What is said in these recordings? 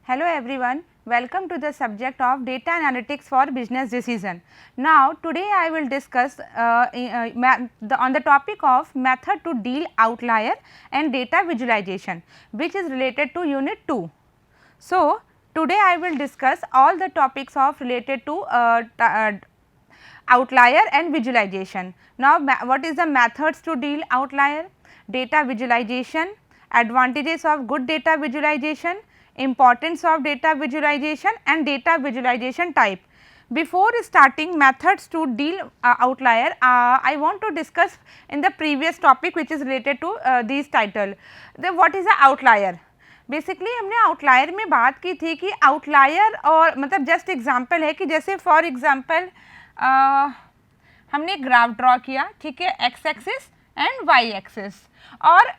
Hello everyone, welcome to the subject of data analytics for business decision. Now today I will discuss on the topic of method to deal outlier and data visualization, which is related to unit 2. So today I will discuss all the topics of related to outlier and visualization. Now what is the methods to deal outlier, data visualization, advantages of good data visualization, importance of data visualization and data visualization type. Before starting methods to deal outlier, I want to discuss in the previous topic which is related to these title. What is the outlier? Basically हमने outlier में बात की थी कि outlier और मतलब just example है कि जैसे फॉर एग्जांपल हमने ग्राफ ड्रॉ किया, ठीक है, X axis and Y axis और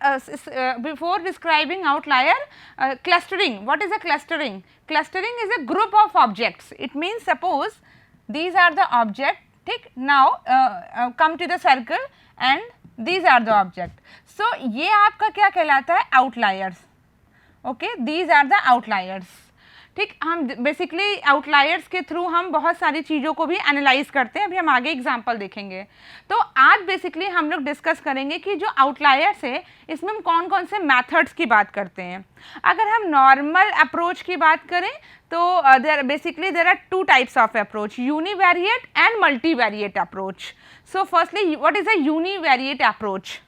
before describing outlier clustering. What is a clustering? Clustering is a group of objects. It means suppose these are the object, ठीक, now come to the circle and these are the object. So ये आपका क्या कहलाता है? Outliers. Okay, these are the outliers. ठीक, हम basically outliers के through हम बहुत सारी चीज़ों को भी एनालाइज करते हैं. अभी हम आगे एग्जांपल देखेंगे. तो आज बेसिकली हम लोग डिस्कस करेंगे कि जो आउटलायर्स है इसमें हम कौन कौन से मेथड्स की बात करते हैं. अगर हम नॉर्मल अप्रोच की बात करें तो there are two types of approach, univariate and multivariate approach. So firstly what is a univariate approach?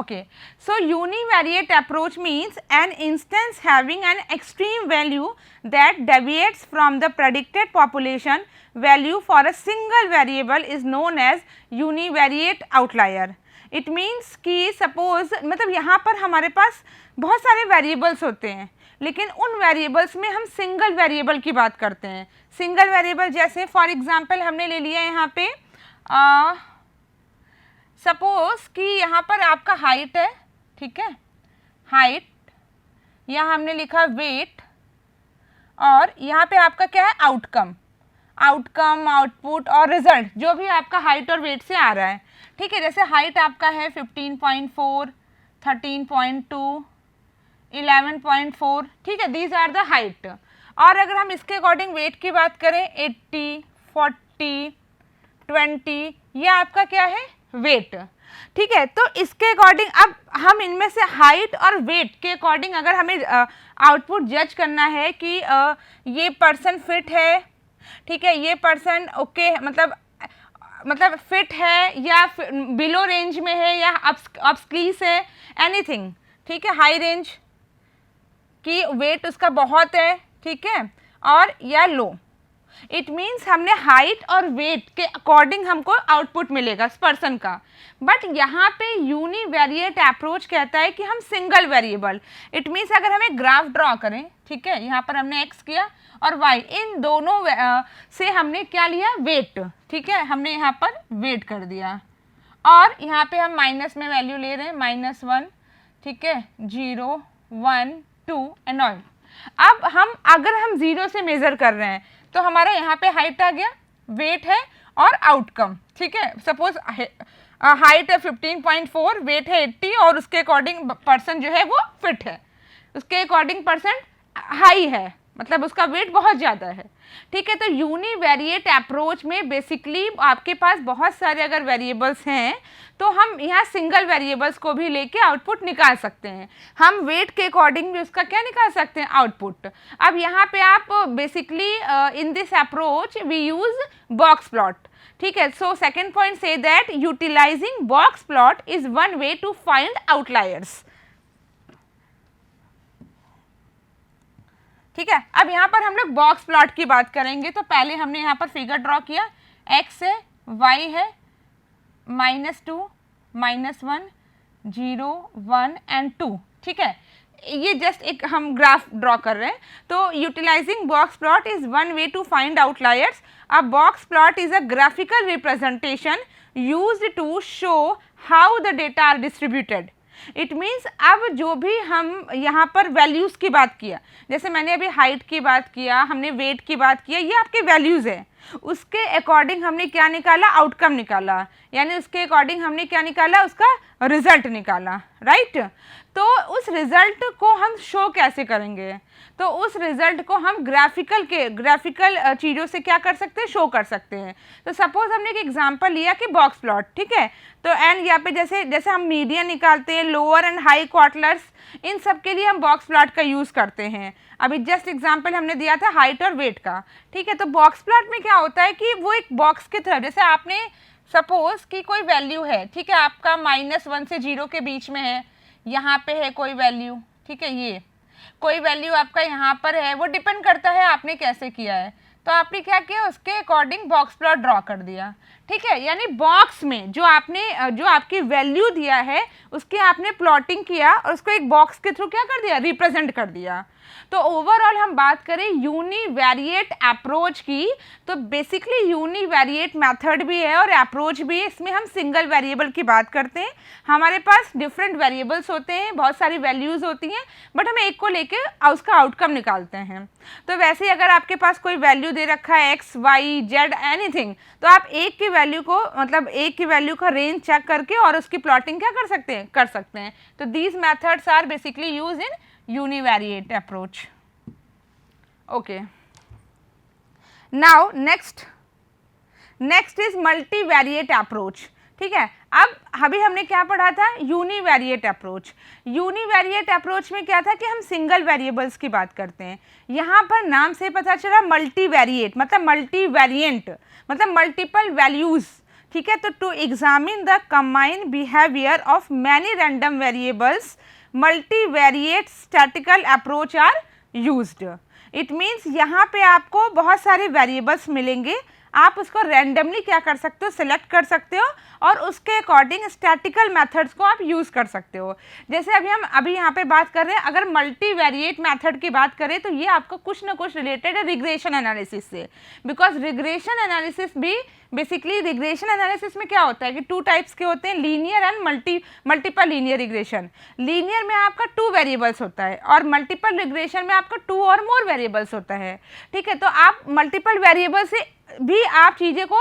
Okay, so univariate approach means an instance having an extreme value that deviates from the predicted population value for a single variable is known as univariate outlier. It means कि suppose मतलब यहाँ पर हमारे पास बहुत सारे variables होते हैं लेकिन उन variables में हम single variable की बात करते हैं. Single variable जैसे for example हमने ले लिया यहाँ पे सपोज कि यहाँ पर आपका हाइट है, ठीक है, हाइट, यहाँ हमने लिखा वेट और यहाँ पे आपका क्या है? आउटकम. आउटकम, आउटपुट और रिजल्ट जो भी आपका हाइट और वेट से आ रहा है, ठीक है. जैसे हाइट आपका है 15.4, 13.2, 11.4, ठीक है, दीज आर द हाइट. और अगर हम इसके अकॉर्डिंग वेट की बात करें 80, 40, 20, ये आपका क्या है? वेट. ठीक है, तो इसके अकॉर्डिंग अब हम इनमें से हाइट और वेट के अकॉर्डिंग अगर हमें आउटपुट जज करना है कि ये पर्सन फिट है, ठीक है, ये पर्सन ओके मतलब फिट है या बिलो रेंज में है या अपस्क्लीस है, एनीथिंग, ठीक है, हाई रेंज की वेट उसका बहुत है, ठीक है, और या लो. इट मीन्स हमने हाइट और वेट के अकॉर्डिंग हमको आउटपुट मिलेगा इस पर्सन का. बट यहाँ पे यूनिवेरिएट अप्रोच कहता है कि हम सिंगल वेरिएबल, इट मीन्स अगर हमें ग्राफ ड्रॉ करें, ठीक है, यहाँ पर हमने एक्स किया और वाई, इन दोनों से हमने क्या लिया? वेट. ठीक है, हमने यहाँ पर वेट कर दिया और यहाँ पे हम माइनस में वैल्यू ले रहे हैं, -1, ठीक है, 0, 1, 2 एंड ऑल. अब अगर हम 0 से मेज़र कर रहे हैं तो हमारा यहाँ पे हाइट आ गया, वेट है और आउटकम, ठीक है. सपोज हाइट है 15.4, वेट है 80 और उसके अकॉर्डिंग पर्सन जो है वो फिट है, उसके अकॉर्डिंग पर्सन हाई है, मतलब उसका वेट बहुत ज़्यादा है, ठीक है. तो यूनिवेरिएट अप्रोच में बेसिकली आपके पास बहुत सारे अगर वेरिएबल्स हैं तो हम यहाँ सिंगल वेरिएबल्स को भी लेके आउटपुट निकाल सकते हैं. हम वेट के अकॉर्डिंग भी उसका क्या निकाल सकते हैं? आउटपुट. अब यहाँ पे आप basically in this approach we use box plot, ठीक है. So second point says that utilising box plot is one way to find outliers. ठीक है, अब यहाँ पर हम लोग बॉक्स प्लॉट की बात करेंगे. तो पहले हमने यहाँ पर फिगर ड्रॉ किया, x है, y है, -2, -1, 0, 1 एंड 2, ठीक है. ये जस्ट एक हम ग्राफ ड्रॉ कर रहे हैं. तो utilising box plot is one way to find outliers. A box plot is a graphical representation used to show how the data are distributed. It means अब जो भी हम यहाँ पर वैल्यूज़ की बात किया, जैसे मैंने अभी हाइट की बात किया, हमने वेट की बात किया, ये आपके वैल्यूज़ है, उसके अकॉर्डिंग हमने क्या निकाला, आउटकम निकाला, यानी उसके अकॉर्डिंग हमने क्या निकाला, उसका रिजल्ट निकाला, राइट। तो उस रिजल्ट को हम शो कैसे करेंगे, तो उस रिजल्ट को हम ग्राफिकल चीज़ों से क्या कर सकते हैं, शो कर सकते हैं। तो सपोज हमने एक एग्जांपल लिया कि बॉक्स प्लॉट, ठीक है, तो एंड यहाँ पे जैसे हम मीडियन निकालते हैं, लोअर एंड हाई क्वार्टर्स, इन सब के लिए हम बॉक्स प्लॉट का यूज़ करते हैं। अभी जस्ट एग्जांपल हमने दिया था हाइट और वेट का, ठीक है। तो बॉक्स प्लॉट में क्या होता है कि वो एक बॉक्स की तरह, जैसे आपने सपोज कि कोई वैल्यू है, ठीक है, आपका -1 से 0 के बीच में है, यहाँ पे है कोई वैल्यू, ठीक है, ये कोई वैल्यू आपका यहाँ पर है, वो डिपेंड करता है आपने कैसे किया है। तो आपने क्या किया, उसके अकॉर्डिंग बॉक्स प्लॉट ड्रॉ कर दिया, ठीक है। यानी बॉक्स में जो आपकी वैल्यू दिया है उसकी आपने प्लॉटिंग किया और उसको एक बॉक्स के थ्रू क्या कर दिया, रिप्रेजेंट कर दिया। तो ओवरऑल हम बात करें यूनिवेरिएट अप्रोच की, तो बेसिकली यूनिवेरिएट मेथड भी है और अप्रोच भी है। इसमें हम सिंगल वेरिएबल की बात करते हैं, हमारे पास डिफरेंट वेरिएबल्स होते हैं, बहुत सारी वैल्यूज़ होती हैं, बट हम एक को लेके उसका आउटकम निकालते हैं। तो वैसे ही अगर आपके पास कोई वैल्यू दे रखा है x, y, z एनीथिंग, तो आप एक की वैल्यू को एक की वैल्यू का रेंज चेक करके और उसकी प्लॉटिंग क्या कर सकते हैं। तो these methods are basically use in univariate approach. Okay, now next is multivariate approach, ठीक है। अब अभी हमने क्या पढ़ा था, यूनिवेरिएट अप्रोच। यूनिवेरिएट अप्रोच में क्या था कि हम सिंगल वेरिएबल्स की बात करते हैं, यहाँ पर नाम से पता चला मल्टीवेरिएट मतलब मल्टीवेरिएंट मतलब मल्टीपल वैल्यूज, ठीक है। तो to examine the combined behaviour of many random variables multivariate statical approach are used. It means यहाँ पे आपको बहुत सारे वेरिएबल्स मिलेंगे, आप उसको रैंडमली क्या कर सकते हो, सिलेक्ट कर सकते हो और उसके अकॉर्डिंग स्टैटिकल मेथड्स को आप यूज़ कर सकते हो। जैसे अभी यहाँ पे बात कर रहे हैं, अगर मल्टीवेरिएट मेथड की बात करें तो ये आपको कुछ ना कुछ रिलेटेड है रिग्रेशन एनालिसिस से, बिकॉज रिग्रेशन एनालिसिस भी बेसिकली, रिग्रेशन एनालिसिस में क्या होता है कि 2 टाइप्स के होते हैं, linear and multiple linear regression. Linear में आपका 2 वेरिएबल्स होता है और मल्टीपल रिग्रेशन में आपका 2 और मोर वेरिएबल्स होता है, ठीक है। तो आप मल्टीपल वेरिएबल से भी आप चीज़ें को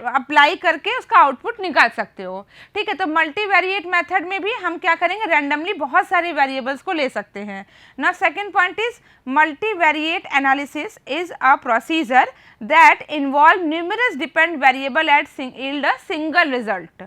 अप्लाई करके उसका आउटपुट निकाल सकते हो, ठीक है। तो मल्टीवेरिएट मेथड में भी हम क्या करेंगे, रैंडमली बहुत सारे वेरिएबल्स को ले सकते हैं ना। Second point is multivariate analysis is a procedure that involve numerous dependent variable eight yield a single result,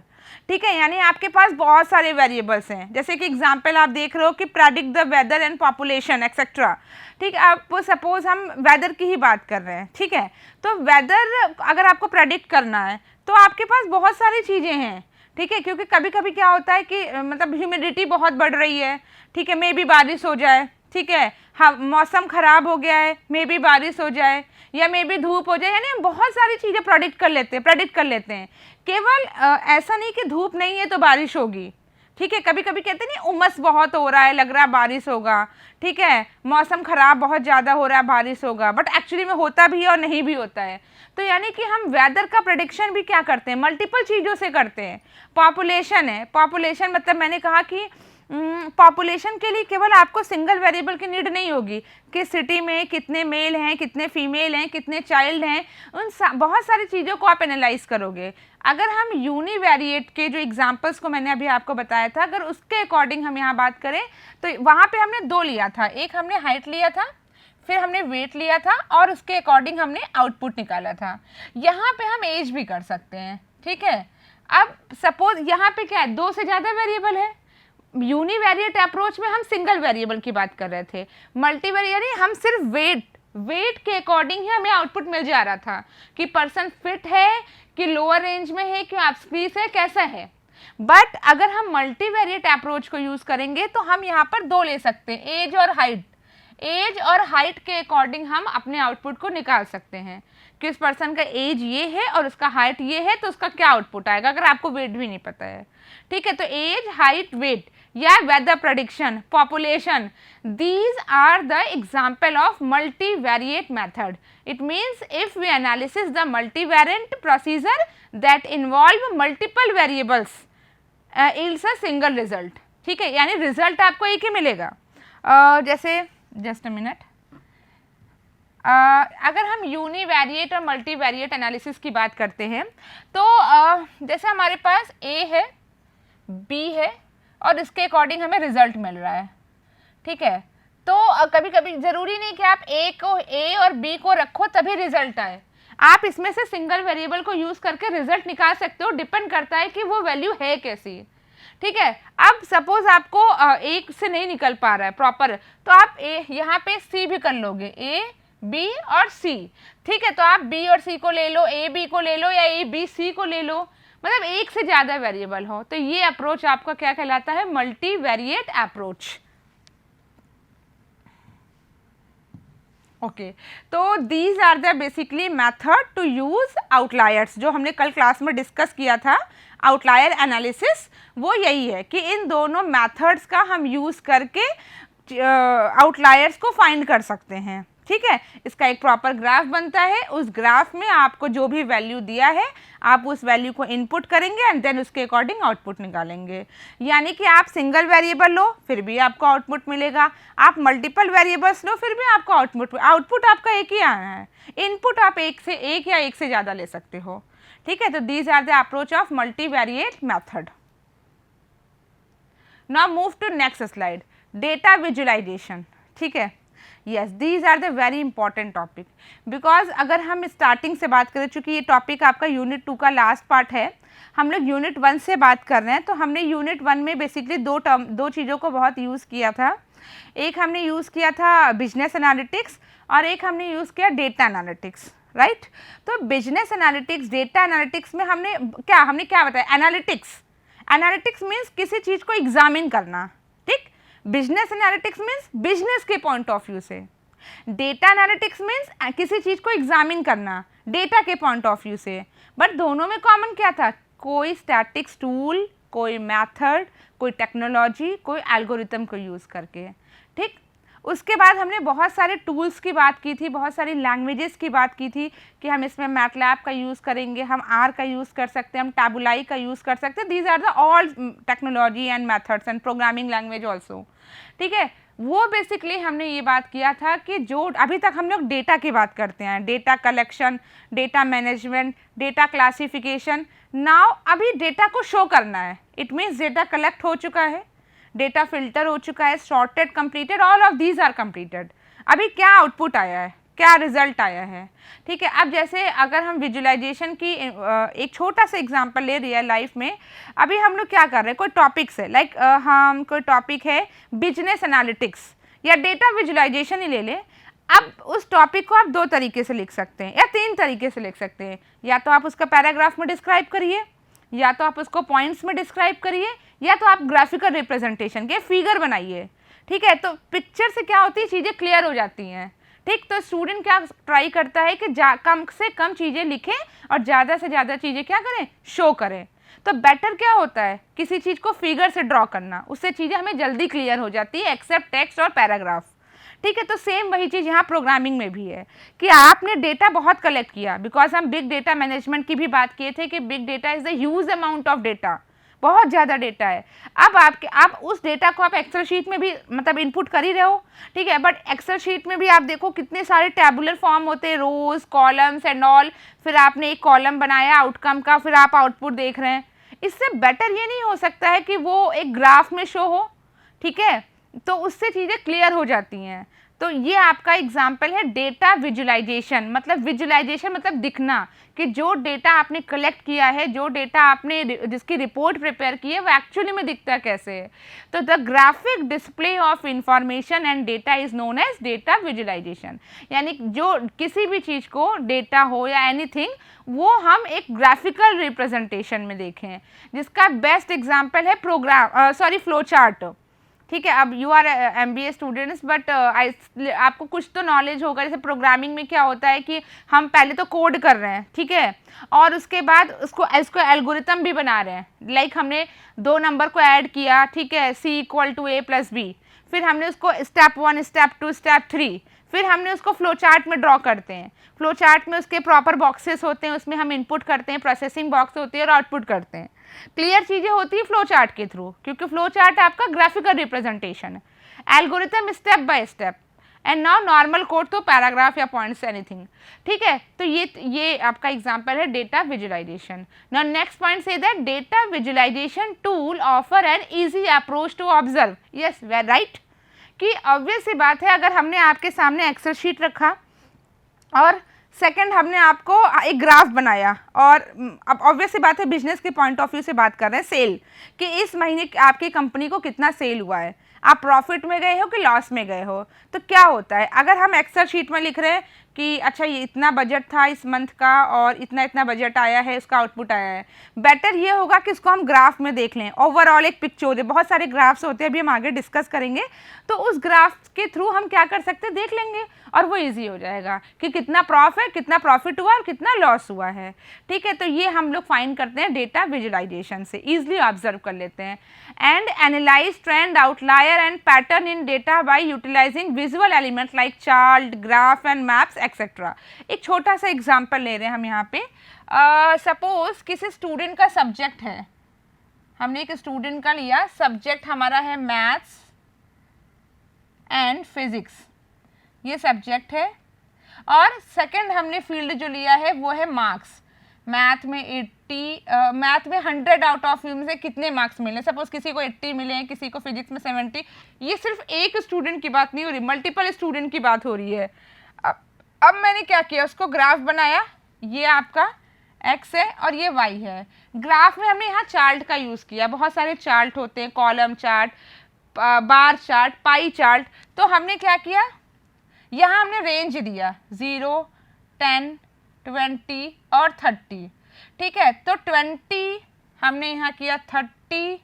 ठीक है। यानी आपके पास बहुत सारे वेरिएबल्स हैं, जैसे कि एग्जांपल आप देख रहे हो कि predict the weather and population etcetera, ठीक है। आप सपोज हम वेदर की ही बात कर रहे हैं, ठीक है। तो वेदर अगर आपको प्रेडिक्ट करना है तो आपके पास बहुत सारी चीज़ें हैं, ठीक है, क्योंकि कभी कभी क्या होता है कि मतलब ह्यूमिडिटी बहुत बढ़ रही है, ठीक है, मे बी बारिश हो जाए, ठीक है, हाँ मौसम ख़राब हो गया है, मे बी बारिश हो जाए या मे बी धूप हो जाए, यानी हम बहुत सारी चीज़ें प्रेडिक्ट कर लेते हैं। केवल ऐसा नहीं कि धूप नहीं है तो बारिश होगी, ठीक है। कभी कभी कहते नहीं उमस बहुत हो रहा है, लग रहा है बारिश होगा, ठीक है, मौसम ख़राब बहुत ज़्यादा हो रहा है, बारिश होगा, बट एक्चुअली में होता भी है और नहीं भी होता है। तो यानी कि हम वेदर का प्रेडिक्शन भी क्या करते हैं, मल्टीपल चीज़ों से करते हैं। पॉपुलेशन है, पॉपुलेशन मतलब मैंने कहा कि पॉपुलेशन के लिए केवल आपको सिंगल वेरिएबल की नीड नहीं होगी कि सिटी में कितने मेल हैं, कितने फीमेल हैं, कितने चाइल्ड हैं, बहुत सारी चीज़ों को आप एनालाइज करोगे। अगर हम यूनिवेरिएट के जो एग्जांपल्स को मैंने अभी आपको बताया था, अगर उसके अकॉर्डिंग हम यहाँ बात करें तो वहाँ पे हमने 2 लिया था, एक हमने हाइट लिया था, फिर हमने वेट लिया था और उसके अकॉर्डिंग हमने आउटपुट निकाला था। यहाँ पे हम एज भी कर सकते हैं, ठीक है। अब सपोज यहाँ पे क्या है, 2 से ज़्यादा वेरिएबल है। यूनिवेरिएट अप्रोच में हम सिंगल वेरिएबल की बात कर रहे थे, मल्टीवेरिएट यानी हम सिर्फ वेट के अकॉर्डिंग ही हमें आउटपुट मिल जा रहा था कि पर्सन फिट है कि लोअर रेंज में है कि ऑब्स्क्रीस है, कैसा है। बट अगर हम मल्टीवेरिएट अप्रोच को यूज़ करेंगे तो हम यहाँ पर 2 ले सकते हैं, एज और हाइट। एज और हाइट के अकॉर्डिंग हम अपने आउटपुट को निकाल सकते हैं कि उस पर्सन का एज ये है और उसका हाइट ये है, तो उसका क्या आउटपुट आएगा, अगर आपको वेट भी नहीं पता है, ठीक है। तो एज, हाइट, वेट या weather prediction, population, these are the example of multivariate method. It means if we analysis the multivariate procedure that involve multiple variables yields a single result, ठीक है। यानी रिजल्ट आपको एक ही मिलेगा। जैसे जस्ट अ मिनट, अगर हम यूनिवेरिएट और मल्टीवेरिएट एनालिसिस की बात करते हैं तो जैसे हमारे पास ए है, बी है और इसके अकॉर्डिंग हमें रिजल्ट मिल रहा है, ठीक है। तो कभी कभी ज़रूरी नहीं कि आप ए और बी को रखो तभी रिजल्ट आए, आप इसमें से सिंगल वेरिएबल को यूज़ करके रिजल्ट निकाल सकते हो, डिपेंड करता है कि वो वैल्यू है कैसी, ठीक है। अब सपोज आपको एक से नहीं निकल पा रहा है प्रॉपर, तो आप यहाँ पे सी भी कर लोगे, ए बी और सी, ठीक है। तो आप बी और सी को ले लो, ए बी को ले लो या ए बी सी को ले लो, मतलब एक से ज़्यादा वेरिएबल हो, तो ये अप्रोच आपका क्या कहलाता है, मल्टीवेरिएट अप्रोच। ओके तो these are the basically method to use outliers, जो हमने कल क्लास में डिस्कस किया था आउटलायर एनालिसिस, वो यही है कि इन दोनों मेथड्स का हम यूज़ करके आउटलायर्स को फाइंड कर सकते हैं, ठीक है। इसका एक प्रॉपर ग्राफ बनता है, उस ग्राफ में आपको जो भी वैल्यू दिया है आप उस वैल्यू को इनपुट करेंगे एंड देन उसके अकॉर्डिंग आउटपुट निकालेंगे। यानी कि आप सिंगल वेरिएबल लो फिर भी आपको आउटपुट मिलेगा, आप मल्टीपल वेरिएबल्स लो फिर भी आपको आउटपुट आपका एक ही आना है, इनपुट आप एक या एक से ज़्यादा ले सकते हो, ठीक है। तो these are the approach of multivariate method. Now move to next slide, data visualisation, ठीक है। Yes these are the very important topic, because अगर हम स्टार्टिंग से बात करें, चूँकि ये टॉपिक आपका यूनिट 2 का लास्ट पार्ट है, हम लोग यूनिट 1 से बात कर रहे हैं, तो हमने यूनिट 1 में बेसिकली दो चीज़ों को बहुत यूज़ किया था। एक हमने यूज़ किया था बिजनेस एनालिटिक्स और एक हमने यूज़ किया डेटा एनालिटिक्स, राइट। तो बिजनेस एनालिटिक्स, डेटा एनालिटिक्स में हमने क्या बताया, एनालिटिक्स मीन्स किसी चीज़ को एग्जामिन करना, ठीक। बिजनेस एनालिटिक्स मीन्स बिजनेस के पॉइंट ऑफ व्यू से, डेटा एनालिटिक्स मीन्स किसी चीज़ को एग्जामिन करना डेटा के पॉइंट ऑफ व्यू से। बट दोनों में कॉमन क्या था, कोई स्टैटिक्स टूल, कोई मेथड, कोई टेक्नोलॉजी, कोई एल्गोरिथम को यूज़ करके, ठीक। उसके बाद हमने बहुत सारे टूल्स की बात की थी, बहुत सारी लैंग्वेजेस की बात की थी कि हम इसमें मैटलैब का यूज़ करेंगे, हम आर का यूज़ कर सकते हैं, हम टैबुलाई का यूज़ कर सकते हैं, these are the all technology and methods and programming language also, ठीक है। वो बेसिकली हमने ये बात किया था कि जो अभी तक हम लोग डेटा की बात करते हैं, data collection, data management, data classification, now अभी डेटा को शो करना है, इट मीन्स डेटा कलेक्ट हो चुका है, डेटा फिल्टर हो चुका है, sorted, completed, all of these are completed, अभी क्या आउटपुट आया है, क्या रिजल्ट आया है, ठीक है। अब जैसे अगर हम विजुअलाइजेशन की एक छोटा सा एग्जांपल ले रियल लाइफ में, अभी हम लोग क्या कर रहे हैं, कोई टॉपिक से लाइक हम कोई टॉपिक है बिजनेस एनालिटिक्स या डेटा विजुअलाइजेशन ही ले लें, अब उस टॉपिक को आप 2 तरीके से लिख सकते हैं या 3 तरीके से लिख सकते हैं, या तो आप उसका पैराग्राफ में डिस्क्राइब करिए, या तो आप उसको पॉइंट्स में डिस्क्राइब करिए, या तो आप ग्राफिकल रिप्रेजेंटेशन के फिगर बनाइए, ठीक है। तो पिक्चर से क्या होती है, चीज़ें क्लियर हो जाती हैं, ठीक। तो स्टूडेंट क्या ट्राई करता है कि कम से कम चीज़ें लिखें और ज़्यादा से ज़्यादा चीज़ें क्या करें, शो करें। तो बेटर क्या होता है, किसी चीज़ को फिगर से ड्रॉ करना, उससे चीज़ें हमें जल्दी क्लियर हो जाती है एक्सेप्ट टेक्स्ट और पैराग्राफ, ठीक है। तो सेम वही चीज़ यहाँ प्रोग्रामिंग में भी है कि आपने डेटा बहुत कलेक्ट किया, बिकॉज हम बिग डेटा मैनेजमेंट की भी बात किए थे कि big data is the huge amount of data, बहुत ज़्यादा डेटा है। अब आप उस डेटा को आप एक्सेल शीट में भी मतलब इनपुट कर ही रहे हो, ठीक है। बट एक्सेल शीट में भी आप देखो कितने सारे टैबुलर फॉर्म होते हैं, रोज, कॉलम्स एंड ऑल, फिर आपने एक कॉलम बनाया आउटकम का, फिर आप आउटपुट देख रहे हैं। इससे बेटर ये नहीं हो सकता है कि वो एक ग्राफ में शो हो, ठीक है, तो उससे चीज़ें क्लियर हो जाती हैं। तो ये आपका एग्जाम्पल है डेटा विजुअलाइजेशन, मतलब विजुअलाइजेशन मतलब दिखना, कि जो डेटा आपने कलेक्ट किया है, जो डेटा आपने जिसकी रिपोर्ट प्रिपेयर की है, वो एक्चुअली में दिखता कैसे है। तो the graphic display of information and data is known as data visualisation, यानी जो किसी भी चीज़ को, डेटा हो या एनीथिंग, वो हम एक ग्राफिकल रिप्रेजेंटेशन में देखें, जिसका बेस्ट एग्जाम्पल है फ्लो चार्ट, ठीक है। अब you are MBA students, but आपको कुछ तो नॉलेज होगा, जैसे प्रोग्रामिंग में क्या होता है कि हम पहले तो कोड कर रहे हैं, ठीक है, और उसके बाद इसको एल्गोरिथम भी बना रहे हैं, लाइक हमने 2 नंबर को ऐड किया, ठीक है, C = A + B, फिर हमने उसको स्टेप 1, स्टेप 2, स्टेप 3, फिर हमने उसको फ्लो चार्ट में ड्रॉ करते हैं। फ्लो चार्ट में उसके प्रॉपर बॉक्सेस होते हैं, उसमें हम इनपुट करते हैं, प्रोसेसिंग बॉक्स होती है और आउटपुट करते हैं। क्लियर चीज़ें होती है फ्लो चार्ट के थ्रू, क्योंकि फ्लो चार्ट आपका ग्राफिकल रिप्रेजेंटेशन है। Algorithm step by step, and now normal code तो पैराग्राफ या पॉइंट्स एनीथिंग, ठीक है। तो ये आपका एग्जांपल है data visualisation. Now next point says that data visualisation tool offer an easy approach to observe. Yes very right, कि obvious सी बात है, अगर हमने आपके सामने एक्सेल शीट रखा और सेकंड हमने आपको एक ग्राफ बनाया, और अब ऑब्वियस सी बात है बिजनेस के पॉइंट ऑफ व्यू से बात कर रहे हैं, सेल, कि इस महीने आपकी कंपनी को कितना सेल हुआ है, आप प्रॉफिट में गए हो कि लॉस में गए हो। तो क्या होता है, अगर हम एक्सेल शीट में लिख रहे हैं कि अच्छा ये इतना बजट था इस मंथ का और इतना इतना बजट आया है, इसका आउटपुट आया है, बेटर ये होगा कि इसको हम ग्राफ में देख लें, ओवरऑल एक पिक्चर है, बहुत सारे ग्राफ्स होते हैं, अभी हम आगे डिस्कस करेंगे, तो उस ग्राफ के थ्रू हम क्या कर सकते हैं, देख लेंगे, और वो इजी हो जाएगा कि कितना प्रॉफिट हुआ और कितना लॉस हुआ है, ठीक है। तो ये हम लोग फाइंड करते हैं डेटा विजुअलाइजेशन से, ईजिली ऑब्जर्व कर लेते हैं। And analyse trend, outlier and pattern in data by utilising visual element like chart, graph and maps etcetera. एक छोटा सा एग्जाम्पल ले रहे हैं हम यहाँ पे। सपोज किसी स्टूडेंट का सब्जेक्ट है, हमने एक स्टूडेंट का लिया, सब्जेक्ट हमारा है मैथ्स एंड फिजिक्स, ये सब्जेक्ट है, और सेकंड हमने फील्ड जो लिया है वो है मार्क्स। मैथ में 80, मैथ में 100 आउट ऑफ से कितने मार्क्स मिले, सपोज किसी को 80 मिले हैं, किसी को फिजिक्स में 70। ये सिर्फ एक स्टूडेंट की बात नहीं हो रही, मल्टीपल स्टूडेंट की बात हो रही है। अब मैंने क्या किया, उसको ग्राफ बनाया, ये आपका x है और ये y है। ग्राफ में हमने यहाँ चार्ट का यूज़ किया, बहुत सारे चार्ट होते हैं, column chart, bar chart, pie chart. तो हमने क्या किया, यहाँ हमने रेंज दिया 0, 10, 20 और 30, ठीक है। तो 20 हमने यहाँ किया, 30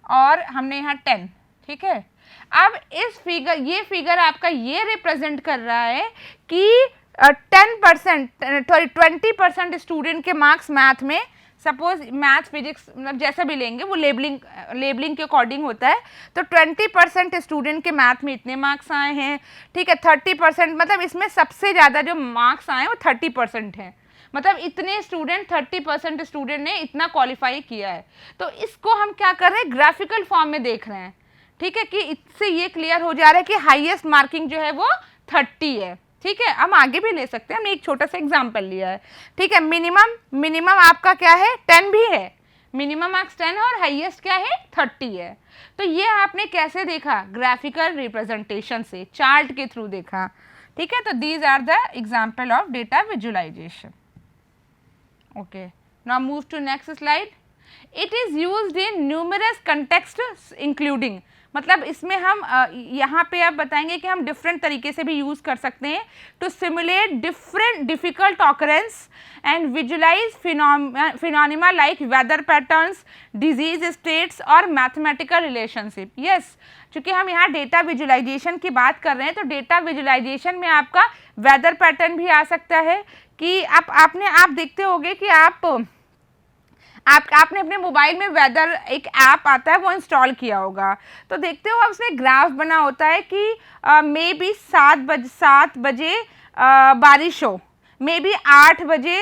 और हमने यहाँ 10, ठीक है। अब इस फिगर, ये फिगर आपका ये रिप्रेजेंट कर रहा है कि 10%, 20% स्टूडेंट के मार्क्स मैथ में, सपोज मैथ फिजिक्स मतलब जैसा भी लेंगे वो लेबलिंग के अकॉर्डिंग होता है। तो 20% स्टूडेंट के मैथ में इतने मार्क्स आए हैं, ठीक है। 30% मतलब इसमें सबसे ज़्यादा जो मार्क्स आए हैं वो 30% हैं, मतलब इतने स्टूडेंट, 30% स्टूडेंट ने इतना क्वालिफाई किया है। तो इसको हम क्या कर रहे हैं, ग्राफिकल फॉर्म में देख रहे हैं, ठीक है, कि इससे ये क्लियर हो जा रहा है कि हाईएस्ट मार्किंग जो है वो 30 है, ठीक है। हम आगे भी ले सकते हैं, हमने एक छोटा सा एग्जांपल लिया है, ठीक है। मिनिमम आपका क्या है, 10 भी है, मिनिमम मार्क्स 10 और हाईएस्ट क्या है, 30 है। तो ये आपने कैसे देखा, ग्राफिकल रिप्रेजेंटेशन से, चार्ट के थ्रू देखा, ठीक है। तो these are the example of data visualisation. Okay, now move to next slide. It is used in numerous context including, मतलब इसमें हम यहाँ पे अब बताएंगे कि हम डिफरेंट तरीके से भी यूज़ कर सकते हैं to simulate different difficult occurrence and visualize phenomena like weather patterns, disease states और मैथमेटिकल रिलेशनशिप। यस, चूँकि हम यहाँ डेटा विजुलाइजेशन की बात कर रहे हैं, तो डेटा विजुलाइजेशन में आपका वेदर पैटर्न भी आ सकता है कि आप देखते होंगे कि आपने अपने मोबाइल में वेदर एक ऐप आता है वो इंस्टॉल किया होगा, तो देखते हो आप उसमें ग्राफ बना होता है कि मे बी 7 बजे बारिश हो, मे बी 8 बजे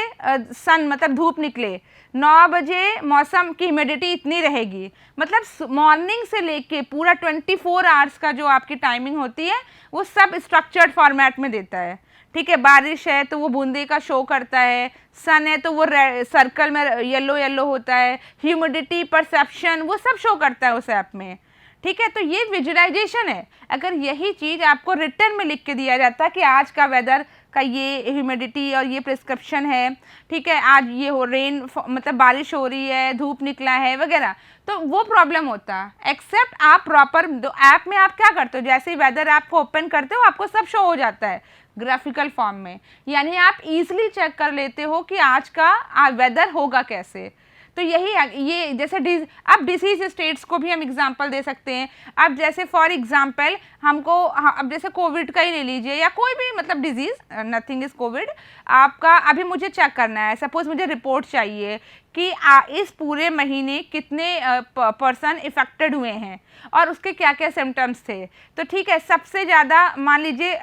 सन मतलब धूप निकले, 9 बजे मौसम की ह्यूमिडिटी इतनी रहेगी। मतलब मॉर्निंग से लेके पूरा 24 आवर्स का जो आपकी टाइमिंग होती है वो सब स्ट्रक्चर्ड फॉर्मेट में देता है, ठीक है। बारिश है तो वो बूंदे का शो करता है, सन है तो वो सर्कल में येलो होता है, ह्यूमिडिटी, परसेप्शन, वो सब शो करता है उस ऐप में, ठीक है। तो ये विजुअलाइजेशन है। अगर यही चीज़ आपको रिटर्न में लिख के दिया जाता कि आज का वेदर का ये ह्यूमिडिटी और ये प्रिस्क्रिप्शन है, ठीक है, आज ये रेन मतलब बारिश हो रही है, धूप निकला है वगैरह, तो वो प्रॉब्लम होता। एक्सेप्ट आप प्रॉपर ऐप में आप क्या करते हो, जैसे ही वेदर ऐप को ओपन करते हो आपको सब शो हो जाता है ग्राफिकल फॉर्म में, यानी आप इजीली चेक कर लेते हो कि आज का वेदर होगा कैसे। तो ये जैसे अब डिसीज स्टेट्स को भी हम एग्जांपल दे सकते हैं। अब जैसे फॉर एग्जांपल हमको, अब जैसे कोविड का ही ले लीजिए या कोई भी मतलब डिजीज़, नथिंग इज़ कोविड, आपका अभी मुझे चेक करना है, सपोज मुझे रिपोर्ट चाहिए कि इस पूरे महीने कितने पर्सन इफेक्टेड हुए हैं और उसके क्या क्या सिम्टम्स थे। तो ठीक है, सबसे ज़्यादा मान लीजिए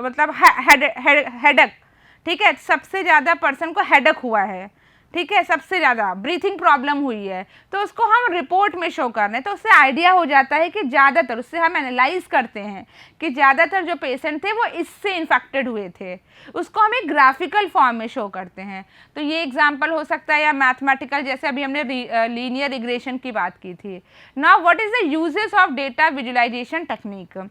मतलब हेडेक, ठीक है, सबसे ज़्यादा पर्सन को हेडेक हुआ है, ठीक है, सबसे ज़्यादा ब्रीथिंग प्रॉब्लम हुई है, तो उसको हम रिपोर्ट में शो कर रहे हैं, तो उससे आइडिया हो जाता है कि ज़्यादातर, उससे हम एनालाइज करते हैं कि ज़्यादातर जो पेशेंट थे वो इससे इन्फेक्टेड हुए थे, उसको हम एक ग्राफिकल फॉर्म में शो करते हैं। तो ये एग्जाम्पल हो सकता है, या मैथमेटिकल, जैसे अभी हमने लीनियर रिग्रेशन की बात की थी। Now what is the uses of data visualisation technique?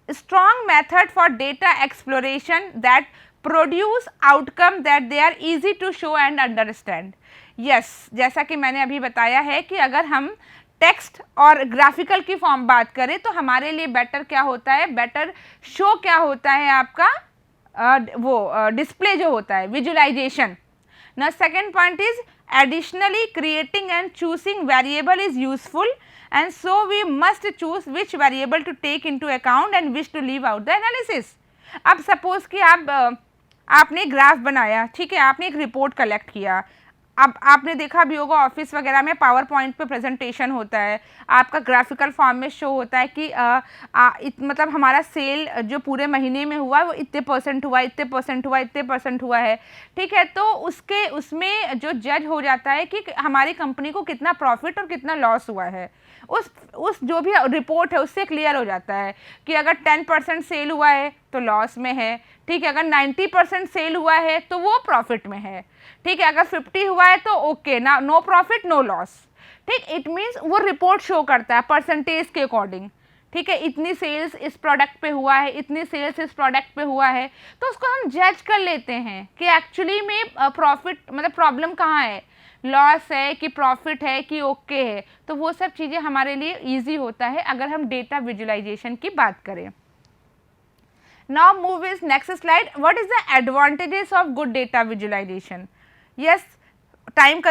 Strong method for data exploration that produce outcome that they are easy to show and understand. Yes, जैसा कि मैंने अभी बताया है कि अगर हम टेक्स्ट और ग्राफिकल की फॉर्म बात करें तो हमारे लिए बेटर क्या होता है, बेटर शो क्या होता है आपका वो डिस्प्ले जो होता है, विजुअलाइजेशन। ना second point is additionally creating and choosing variable is useful and so we must choose which variable to take into account and which to leave out the analysis. अब सपोज कि आपने graph बनाया, ठीक है, आपने एक report collect किया। अब आपने देखा भी होगा ऑफिस वगैरह में पावर पॉइंट पे प्रेजेंटेशन होता है, आपका ग्राफिकल फॉर्म में शो होता है कि मतलब हमारा सेल जो पूरे महीने में हुआ वो इतने परसेंट हुआ, इतने परसेंट हुआ, इतने परसेंट हुआ है, ठीक है। तो उसमें जो जज हो जाता है कि हमारी कंपनी को कितना प्रॉफिट और कितना लॉस हुआ है, उस जो भी रिपोर्ट है उससे क्लियर हो जाता है कि अगर 10% सेल हुआ है तो लॉस में है, ठीक है, अगर 90% सेल हुआ है तो वो प्रॉफिट में है, ठीक है, अगर 50 हुआ है तो ओके ना, नो प्रॉफिट नो लॉस, ठीक। इट मीन्स वो रिपोर्ट शो करता है परसेंटेज के अकॉर्डिंग, ठीक है, इतनी सेल्स इस प्रोडक्ट पे हुआ है, इतनी सेल्स इस प्रोडक्ट पे हुआ है, तो उसको हम जज कर लेते हैं कि एक्चुअली में प्रॉफिट मतलब प्रॉब्लम कहाँ है, लॉस है कि प्रॉफिट है कि ओके है। तो वो सब चीज़ें हमारे लिए ईजी होता है अगर हम डेटा विजुअलाइजेशन की बात करें। Now move is next slide, what is the advantages of good data visualisation? Yes, time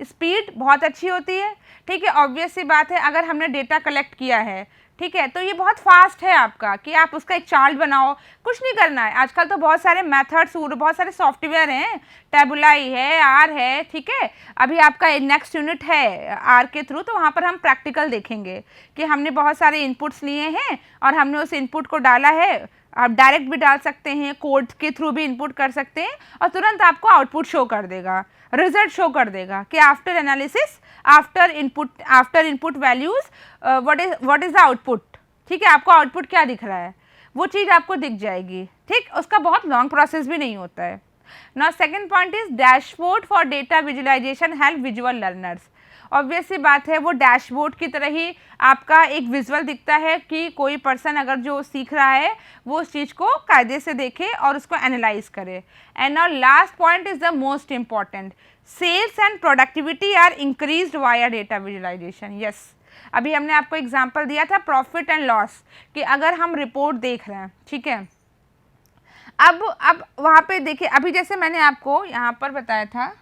speed बहुत अच्छी होती है, ठीक है, ऑब्वियस सी बात है, अगर हमने डेटा कलेक्ट किया है, ठीक है, तो ये बहुत फास्ट है आपका कि आप उसका एक चार्ट बनाओ, कुछ नहीं करना है। आजकल तो बहुत सारे मेथड्स, बहुत सारे सॉफ्टवेयर हैं, टेबुलाई है, आर है, ठीक है, अभी आपका नेक्स्ट यूनिट है आर के थ्रू, तो वहाँ पर हम प्रैक्टिकल देखेंगे कि हमने बहुत सारे इनपुट्स लिए हैं और हमने उस इनपुट को डाला है। आप डायरेक्ट भी डाल सकते हैं, कोड के थ्रू भी इनपुट कर सकते हैं और तुरंत आपको आउटपुट शो कर देगा, रिजल्ट शो कर देगा कि after analysis, after input values what is the output, ठीक है, आपको आउटपुट क्या दिख रहा है वो चीज़ आपको दिख जाएगी, ठीक, उसका बहुत लॉन्ग प्रोसेस भी नहीं होता है। Now second point is dashboard for data visualization help visual learners. Obvious सी बात है, वो डैशबोर्ड की तरह ही आपका एक विजुअल दिखता है कि कोई पर्सन अगर जो सीख रहा है वो उस चीज़ को कायदे से देखे और उसको एनालाइज करे। And now last point is the most important, sales and productivity are increased via data visualisation. Yes, अभी हमने आपको एग्जांपल दिया था प्रॉफिट एंड लॉस कि अगर हम रिपोर्ट देख रहे हैं, ठीक है, अब वहाँ पे देखिए, अभी जैसे मैंने आपको यहाँ पर बताया था,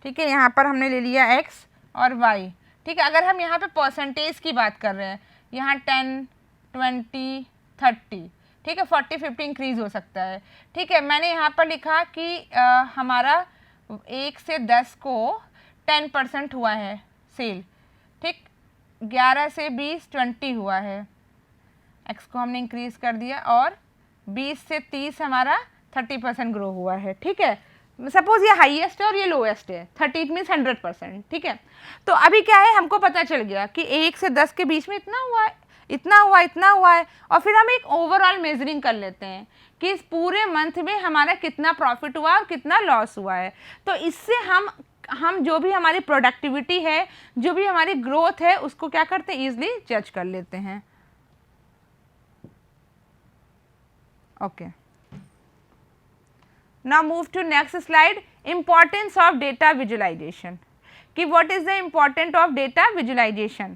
ठीक है, यहाँ पर हमने ले लिया x और y, ठीक है, अगर हम यहाँ पे परसेंटेज की बात कर रहे हैं, यहाँ 10, 20, 30, ठीक है, 40, 50 इंक्रीज हो सकता है, ठीक है। मैंने यहाँ पर लिखा कि हमारा 1 से 10 को 10% हुआ है सेल, ठीक, 11 से 20 20 हुआ है, x को हमने इंक्रीज कर दिया, और 20 से 30 हमारा 30% ग्रो हुआ है, ठीक है। सपोज ये हाईएस्ट है और ये लोएस्ट है, 30 मीन्स 100%, ठीक है। तो अभी क्या है, हमको पता चल गया कि 1 से 10 के बीच में इतना हुआ है, इतना हुआ, इतना हुआ है, और फिर हम एक ओवरऑल मेजरिंग कर लेते हैं कि इस पूरे मंथ में हमारा कितना प्रॉफिट हुआ और कितना लॉस हुआ है। तो इससे हम जो भी हमारी प्रोडक्टिविटी है, जो भी हमारी ग्रोथ है, उसको क्या करते हैं, ईजिली जज कर लेते हैं। Okay, now move to next slide, importance of data visualization कि what is the importance of data visualization?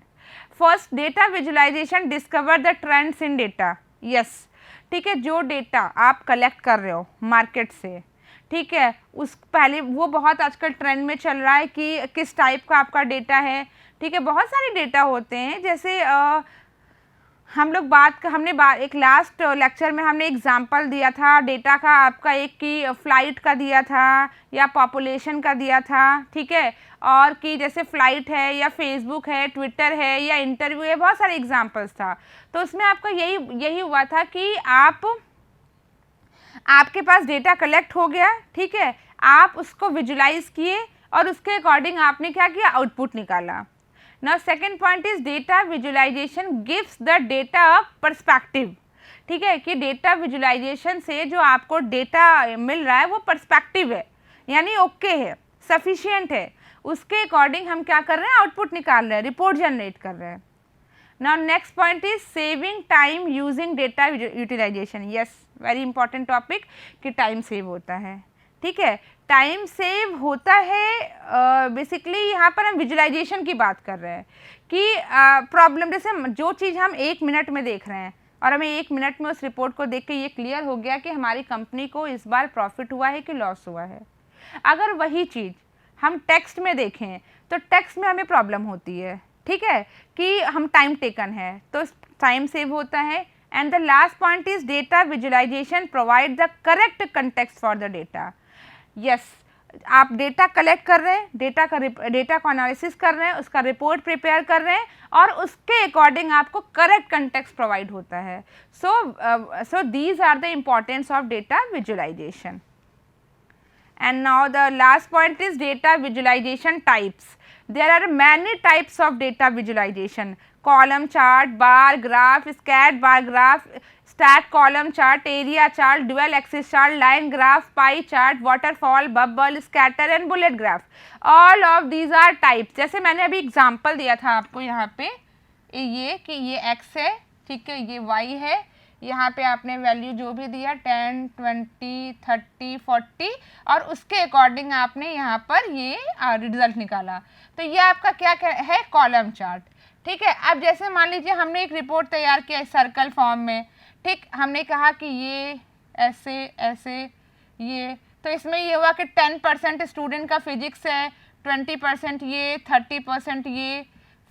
First, data visualization discover the trends in data. yes, ठीक है, जो डेटा आप कलेक्ट कर रहे हो मार्केट से, ठीक है, उस पहले वो बहुत आजकल ट्रेंड में चल रहा है कि किस टाइप का आपका डेटा है, ठीक है, बहुत सारे डेटा होते हैं, जैसे हम लोग एक लास्ट लेक्चर में हमने एग्जांपल दिया था डेटा का, आपका एक की फ़्लाइट का दिया था या पॉपुलेशन का दिया था, ठीक है, और कि जैसे फ़्लाइट है या फेसबुक है, ट्विटर है या इंटरव्यू है, बहुत सारे एग्जांपल्स था। तो उसमें आपका यही हुआ था कि आपके पास डेटा कलेक्ट हो गया, ठीक है, आप उसको विजुलाइज किए और उसके अकॉर्डिंग आपने क्या किया, आउटपुट निकाला। Now second point is data visualisation gives the data a perspective. ठीक है, कि डेटा विजुलाइजेशन से जो आपको डेटा मिल रहा है वो पर्सपेक्टिव है, यानी ओके है, सफिशिएंट है, उसके अकॉर्डिंग हम क्या कर रहे हैं, आउटपुट निकाल रहे हैं, रिपोर्ट जनरेट कर रहे हैं। Now next point is saving time using data utilisation. Yes, very important topic कि टाइम सेव होता है। ठीक है, टाइम सेव होता है। बेसिकली यहाँ पर हम विजुलाइजेशन की बात कर रहे हैं कि प्रॉब्लम जैसे जो चीज़ हम 1 मिनट में देख रहे हैं और हमें 1 मिनट में उस रिपोर्ट को देख के ये क्लियर हो गया कि हमारी कंपनी को इस बार प्रॉफिट हुआ है कि लॉस हुआ है। अगर वही चीज़ हम टेक्स्ट में देखें तो टेक्स्ट में हमें प्रॉब्लम होती है। ठीक है, कि हम टाइम टेकन है, तो टाइम सेव होता है। And the last point is data visualisation provide the correct context for the data. Yes, आप डेटा कलेक्ट कर रहे हैं, डेटा को एनालिसिस कर रहे हैं, उसका रिपोर्ट प्रिपेयर कर रहे हैं और उसके अकॉर्डिंग आपको करेक्ट कंटेक्स्ट प्रोवाइड होता है। So these are the importance of data visualisation. And now the last point is data visualization types. There are many types of data visualization: column chart, bar graph, scat bar graph, stack column chart, area chart, dual axis chart, line graph, pie chart, waterfall, bubble, scatter and bullet graph. All of these are types. जैसे मैंने अभी example दिया था आपको यहाँ पे, ये कि ये x है, ठीक है, ये y है, यहाँ पे आपने वैल्यू जो भी दिया 10, 20, 30, 40 और उसके अकॉर्डिंग आपने यहाँ पर ये रिजल्ट निकाला। तो ये आपका क्या है, कॉलम चार्ट। ठीक है, अब जैसे मान लीजिए हमने एक रिपोर्ट तैयार किया सर्कल फॉर्म में। ठीक, हमने कहा कि ये ऐसे ऐसे ये, तो इसमें ये हुआ कि 10% स्टूडेंट का फिजिक्स है, 20% ये, 30% ये,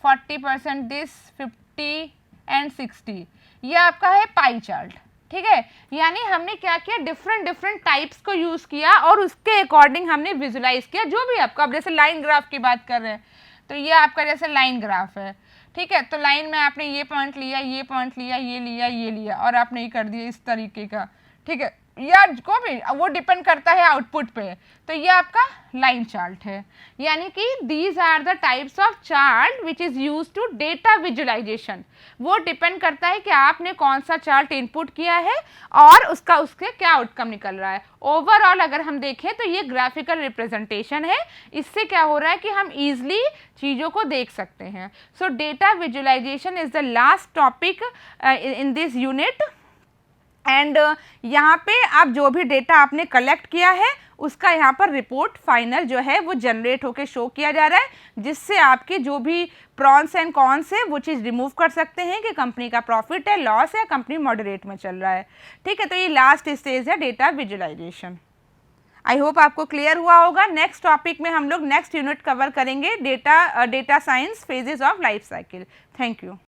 40% दिस, 50 एंड 60। ये आपका है पाई चार्ट। ठीक है, यानी हमने क्या किया, डिफरेंट टाइप्स को यूज़ किया और उसके अकॉर्डिंग हमने विजुलाइज किया। जो भी आपका, अब जैसे लाइन ग्राफ की बात कर रहे हैं तो ये आपका जैसे लाइन ग्राफ है। ठीक है, तो लाइन में आपने ये पॉइंट लिया, ये पॉइंट लिया, ये लिया और आपने ये कर दिया इस तरीके का। ठीक है, या को भी वो डिपेंड करता है आउटपुट पे। तो ये आपका लाइन चार्ट है, यानी कि these are the types of chart which is use to data visualisation. वो डिपेंड करता है कि आपने कौन सा चार्ट इनपुट किया है और उसके क्या आउटकम निकल रहा है। ओवरऑल अगर हम देखें तो ये ग्राफिकल रिप्रेजेंटेशन है। इससे क्या हो रहा है कि हम ईजिली चीज़ों को देख सकते हैं। So data visualisation is the last topic in this unit. And यहाँ पे आप जो भी डेटा आपने कलेक्ट किया है उसका यहाँ पर रिपोर्ट फाइनल जो है वो जनरेट होके शो किया जा रहा है, जिससे आपके जो भी प्रॉन्स एंड कॉन्स है वो चीज़ रिमूव कर सकते हैं कि कंपनी का प्रॉफिट है, लॉस है, कंपनी मॉडरेट में चल रहा है। ठीक है, तो ये लास्ट स्टेज है डेटा विजुलाइजेशन। आई होप आपको क्लियर हुआ होगा। नेक्स्ट टॉपिक में हम लोग नेक्स्ट यूनिट कवर करेंगे data science phases of life cycle. Thank you.